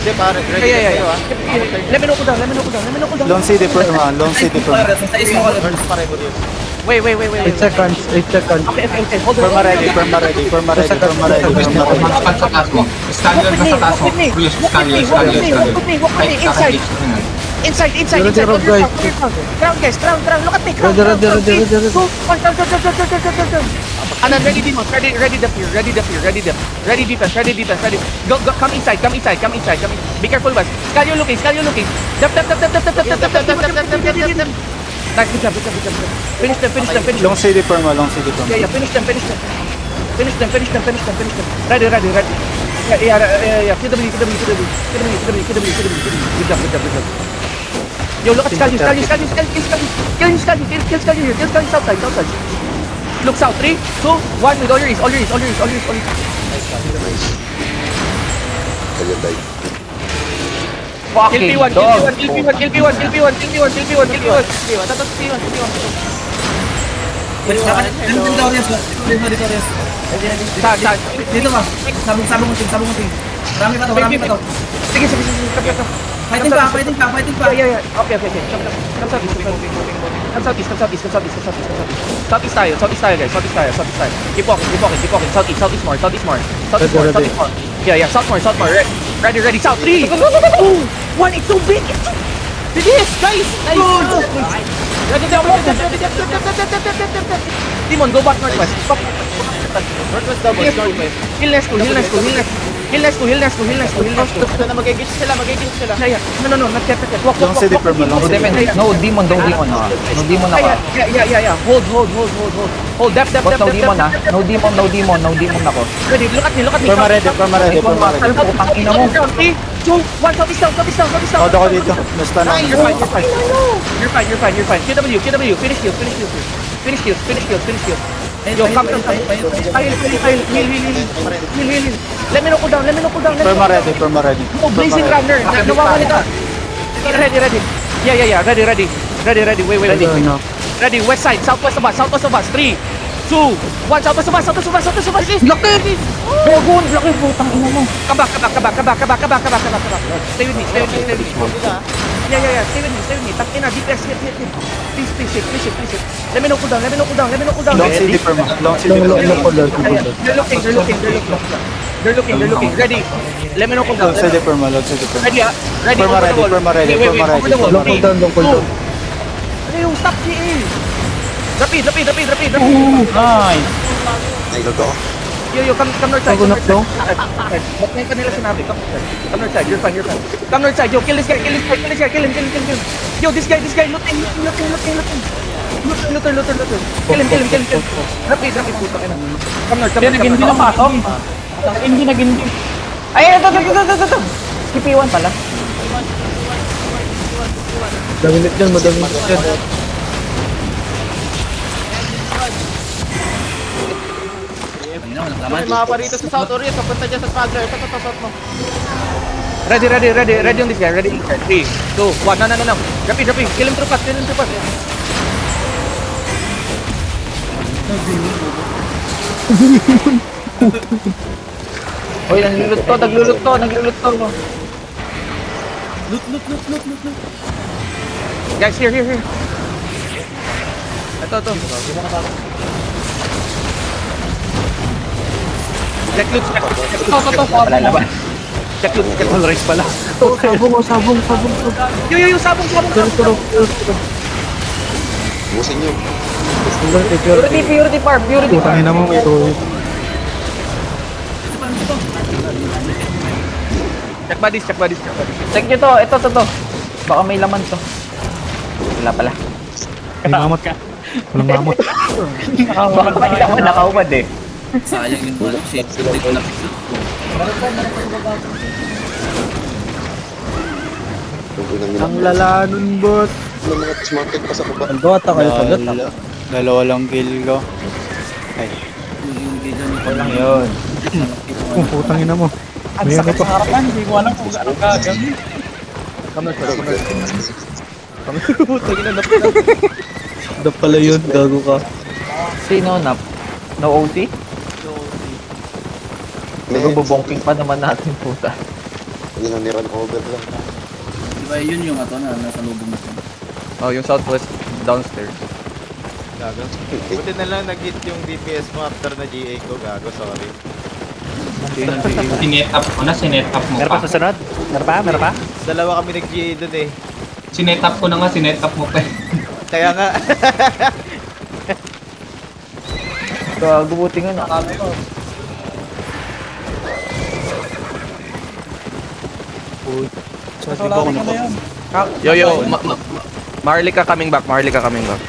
Ready pa, ready kayo ah. Let me know cooldown, let me know cooldown. Long CD perma, long CD perma. Sa is mo ka. First pare mo dito. Wait. 8 seconds, 8 seconds. Okay. Hold on. Perma ready, perma ready, perma ready, perma ready, perma ready. Walk sa taas mo. Stallion ka sa taas mo. Yes, stallion. Walk with me. Inside. Zero, guys. Crown, guys. Crown. Look at me. Crown. Ready. Go. Down. And then ready demons. Ready the fear. Ready defense. Go. Come inside. Be careful, Wes. Scalio looking. Dep. Nice, good job. Finish them. Long CD perma, long CD perma. Yeah, finish them. Ready. Yeah. KW. Good job. Yo, look at Scalio. Kill Scalio here. Kill Scalio outside. Look south. 3, 2, 1. With all your ease. Kill P1. Saan? Dito ka. Sabong mo ting. Marami pa to. Sige. Kap. Fighting pa. Yeah. Okay. Come southeast. Southeast tayo, guys. Keep walking. Southeast more. Yeah. South more. Ready. South. 3, 2, 1. It's so big. It is, guys. Nice. Ready. Demon, go back northwest. Northwest double, northwest. Heal next to. Ito na magigits sila. Yeah. No, not yet. Walk. Long CD perma, long CD perma. No demon ako. Yeah. Hold. Depth. No demon ako. Ready, look at me. Perma ready, perma ready. Putang ina mo. 3, 2, 1, southeast down. Out ako dito. Nasta na. You're fine. KW, finish kills. Yo, come. Heal. Let me know cooldown. Perma ready. Oh, Blazing Runner. Nawawala ka. Ready. Yeah. Ready. Wait. Ready, west side, southwest of us. 3, 2, 1, southwest of us. Laki! Gogon, laki putang ina mo. Come back. Stay with me. Yeah. Stay with me. Tangina, DPS, hit. Please. Let me know cooldown. Long CD perma, long CD perma. They're looking. Ready. Let me know cooldown. Long CD perma, long CD perma. Ready. Perma ready. Wait, over the wall. Long cooldown. Ano yung stop GA? Rapid. Nice. Yo, come north side. Sagunap daw. Ba't ngayon kanila sinabi? Come north side, you're fine. Come north side, yo, kill this guy. Kill him. Yo, this guy, looting. Looter. Kill him. Rapid, putang ina. Come north. Hindi na pasok. Hindi. Ay, ito. KP1 pala. Madami dyan. May mga parito sa South Orion, papunta dyan sa Smuggler. Ito, south mo. Ready on this guy. Ready. 3, 2, 1. No. Rapid. Kill him through pass. Hoy, naglulot to. Loot. Guys, here. Ito. Check loot. Check loot. Race pala. Sabong. Yo, sabong. Busin nyo. Purity farm. Putangin na mo ito. Check bodies. Check nyo to. Ito. Baka may laman to. Wala pala. May mamot ka. Walang mamot. Baka may laman nakaumad eh. Sayang yung bulak shit. Dito na. Ang lala nun, boss. May mga dismounted pa sa baba. Dota kayo sagot. Dalawa lang kill ko. Ay, Yung gila ni Ako lang yun. putang ina mo. Ang sakit sa harapan. Hindi ko alam kung ano gagawin. Putang ina na. Dap pala yun, gago ka. Sino nap? No OT? Nagbubongking pa naman natin puta. Yun ang niran over lang. Diba yun yung ato na nasa lubong natin. Oh, yung southwest downstairs. Gago. Buti na lang nag-hit yung DPS mo after na GA ko. Gago, sorry. Sinet up ko na, sinet up mo Meron pa pa. sa sunod? Meron pa? Dalawa kami nag-GA dun eh. Sinet up ko na nga, sinet up mo pa. Kaya nga. Gago, buti nga na. Yo, Marlika coming back, Marlika coming back.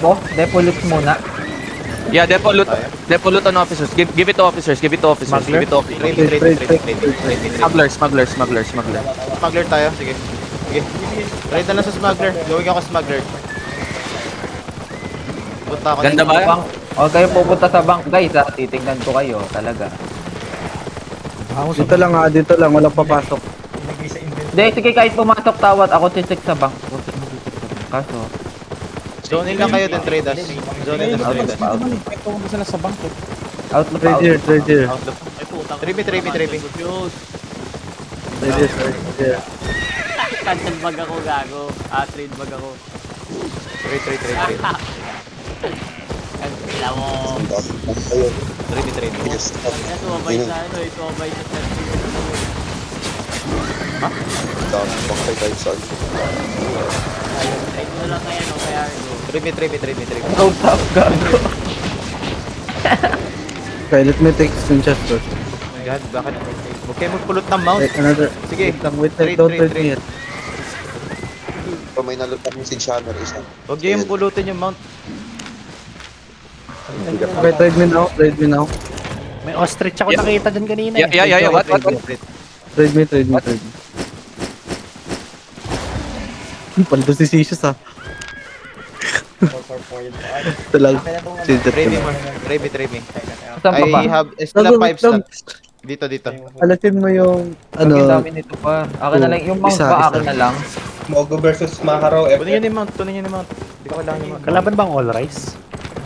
Bo, depolit muna. Yeah, depot loot on officers. Give it to officers, give it to officers. Give it to officers. Trade. Smuggler. Smuggler tayo, sige. Sige. Trade na lang sa smuggler. Gawin ako smuggler. Punta ako Ganda ba? Bank. O kayo pupunta sa bank guys ha. Titingnan ko kayo talaga. Dito lang, walang papasok. Hindi, sige kahit pumasok tawad ako sisik sa bank. Kaso, Zone in lang kayo din trade us. Zone in lang trade us. outlook Trade here, trade here. Outlook. Trade me. Trade here. Cancel bag ako, gago. Trade bag ako. Trade. Cancel mo. Trade me. Sumabay sa sumabay sa service. Dami pang kay Tyson. Trade mo lang kaya, no? Kaya, no? Trade me. road top gago. Okay, let me take screenshot first. Oh my god, bakit? Huwag kayo magpulot ng mount. Like another. Sige. Wait, Trade, don't trade, trade me yet. So may nalutang si Shannon isa. Huwag niyo yung pulutin yung mount. Okay, trade me now. May ostrich ako nakita dyan kanina eh. Yeah, what? Trade me. Paldo si Sisius ah. Ito lang. Trade me. Saan pa ba? I have extra 5 slots. Dito. Alatin mo yung Ang ano. dami nito pa. Akin na lang. Yung mount Isa, ba isa. akin na lang? Mogo versus Macaro. Tunin niyo yung mount. Hindi ko kailangan yung mount. Kalaban bang all rise?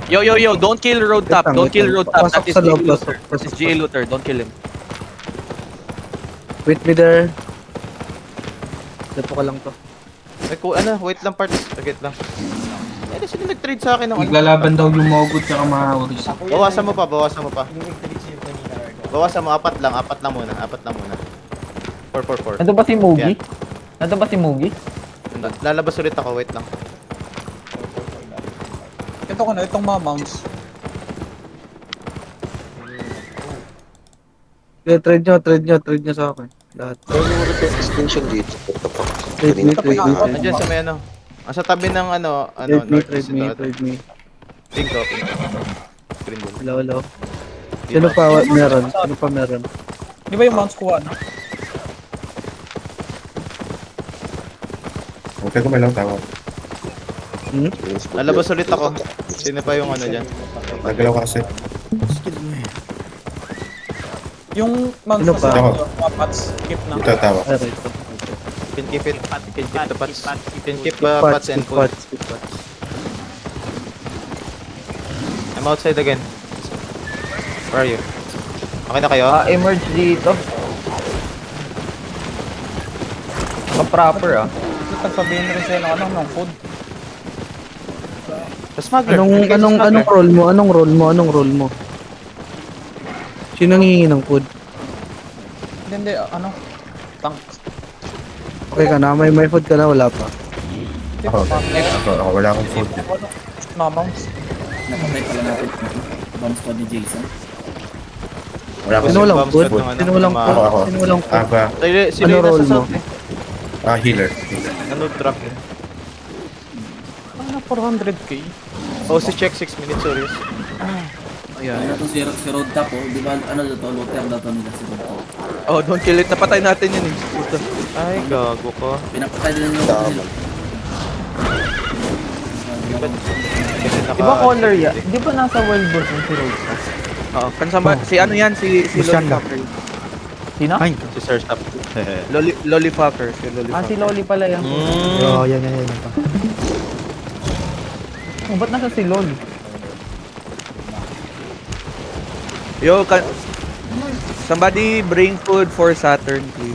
Yo, don't kill road top. Don't kill road top. That Pasok is sa GA loob, looter. pasok. That is GA looter. Don't kill him. Wait me there. Dapo ka lang to. Wait lang parts. Wait lang. Sino nag-trade sa akin ng ano? Naglalaban daw yung Mogo tsaka Mahaoris. Bawasan mo pa. Bawasan mo, apat lang muna. 4. Nandun ba si Mugi? Yan. Nandun ba si Mugi? Lalabas ulit ako, wait lang. Itong mga mounts. Okay, trade nyo sa akin. Lahat. Pero yung repair extension dito. Trade me. Nandiyan sa may ano. Sa tabi ng Trade me. Pink ko. Green bull. Hello. Sino pa meron? Di ba yung mounts kuha na? Okay ko may lang tawag. Lalabas ulit ako. Sino pa yung ano dyan? Nagalaw ka kasi. Yung mounts Ano na pa? sa mga pots, keep na. Ito tawag. Okay, ito. Can keep it. Can keep the pots. Can keep Pots, pots and food. pots. I'm outside again. Where are you? Okay na kayo? Emerge dito. Proper ah. Tagsabihin na rin sa'yo ng food. Tapos smuggler. Anong role mo? Sino nanghihingi ng food? Hindi, tank. Okay ka na, may food ka na, wala pa. Ako, wala akong food. Mga mounts. Napatay pala natin. Bomb squad ni Jason. Wala Sino walang Bomb food? squad ng ano, Sino walang mga- food? Ako. Sino walang food? Aba, Sino Ano yung role nasa mo? south eh? healer. Ano truck eh? 400k. Oh, si check 6 minutes, serious. Ano to si Road Top di ba looter daw to nila si Road Top. Oh, don't kill it. Napatay natin yun eh. Puta. Ay, gago ko. Pinapatay din nila Tama. Di ba color yan? Di ba nasa Wild Boss yung si Road? Oo, kansama. Si ano yan? Si Lollifucker. Sino? Si Sir Stop. Lollifucker. Si Ah, Lollifucker. si Loli pala yan. Oh, yan. Oh, ba't nasa si Loli? Yo, Somebody bring food for Saturn, please.